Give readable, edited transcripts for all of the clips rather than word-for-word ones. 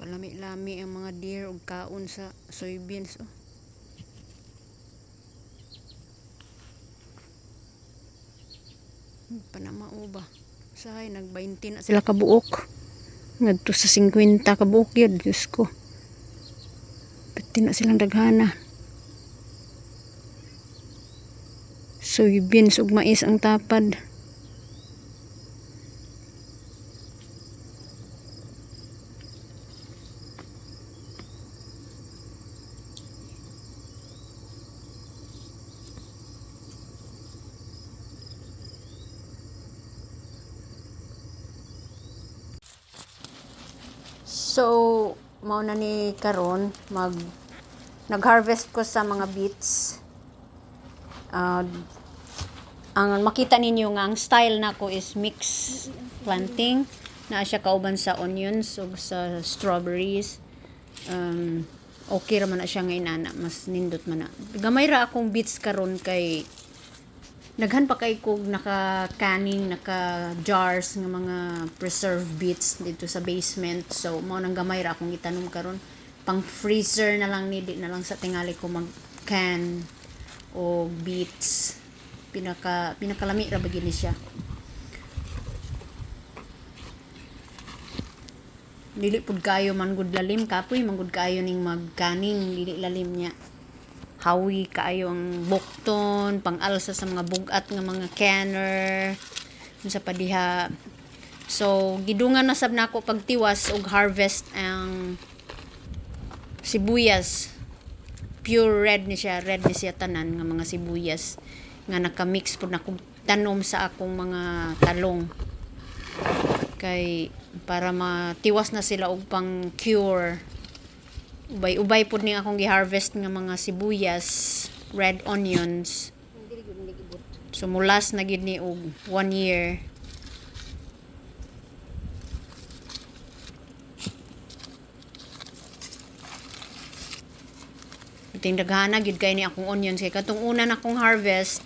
Palami-lami ang mga deer ug kaon sa soybeans. Oh. Panamao ba? Sahay nag-20 na sila kabuok. Ngadto sa 50 kabuok yun. Diyos ko. Pati na silang daghana. Soybeans ug mais ang tapad. So, mao na ni karon nag-harvest ko sa mga beets. Ang makita ninyo nga ang style nako is mix planting. Naa siya kauban sa onions ug sa strawberries. Okay ra man na siya nga inana, mas nindot man na. Gamay ra akong beets karon kay naghan pa kay kog naka-canning, naka-jars nga mga preserved beets dito sa basement. So, mao nang gamay ra akong itanom karon. Pang freezer na lang ni, di na lang sa tingali ko mag-can o beets. Pinakalami ra bagini siya. Dili pud kayo man gud lalim, kapoy man gud kayo ning mag-canning, dili lalim niya. Hawi kaayo ang bukton, pang-alsa sa mga bugat nga mga canner, sa padiha. So, gidungan na sab nako pagtiwas og harvest ang sibuyas. Pure red ni siya, red ni siya tanan nga mga sibuyas nga naka-mix pud nako tanom sa akong mga talong. Kay para matiwas na sila og pang cure. Ubay-ubay pud ni akong gi-harvest nga mga sibuyas, red onions. So mulas na gid ni og 1 year. Ting daghana gid kay ni akong onions kay katong una na akong harvest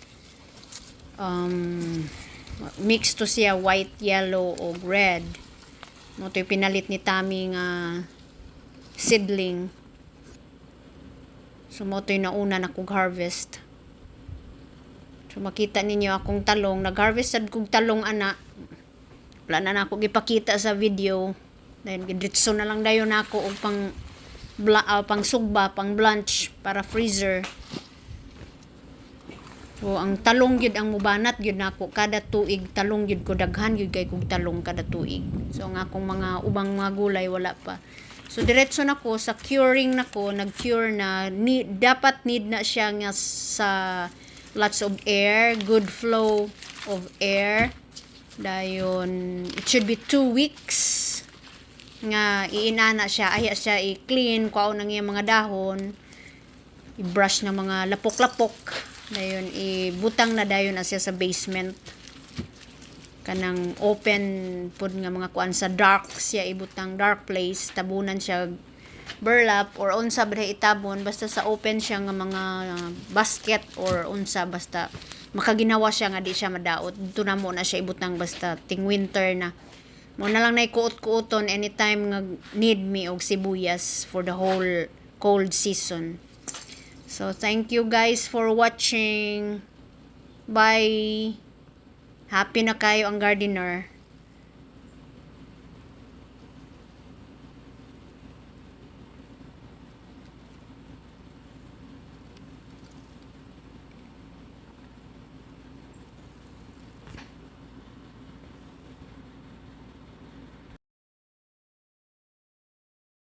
mix to siya white, yellow o red. Mo to pinalit ni Tami nga seedling. So mo to nauna na kog harvest. So makita ninyo akong talong, nag-harvest sad kog talong ana. Wala na ako gipakita sa video. Then gidritso na lang dayon nako og pang sugba, pang blanch para freezer. So ang talong gyud ang mubanat gyud nako kada tuig, talong gyud ko daghan gyud kay kog talong kada tuig. So ang akong mga ubang mga gulay wala pa. So diretso nako sa curing nako, nag-cure na, dapat need na siya nga sa lots of air, good flow of air. Dayon it should be 2 weeks nga iinana siya, aya siya i-clean, kuaon ang iyang mga dahon, i-brush ng mga lapok-lapok. Dayon ibutang na dayon na siya sa basement. Kanang open pud nga mga kuan sa dark siya ibutang, dark place, tabunan siya burlap or unsa ba itabon, basta sa open siya nga mga basket or unsa, basta makaginawa siya nga di siya madaot. Dito na mo na siya ibutang basta ting winter na. Mo na lang nay kuot-kuoton anytime nga need me og sibuyas for the whole cold season. So thank you guys for watching. Bye. Happy na kayo ang gardener.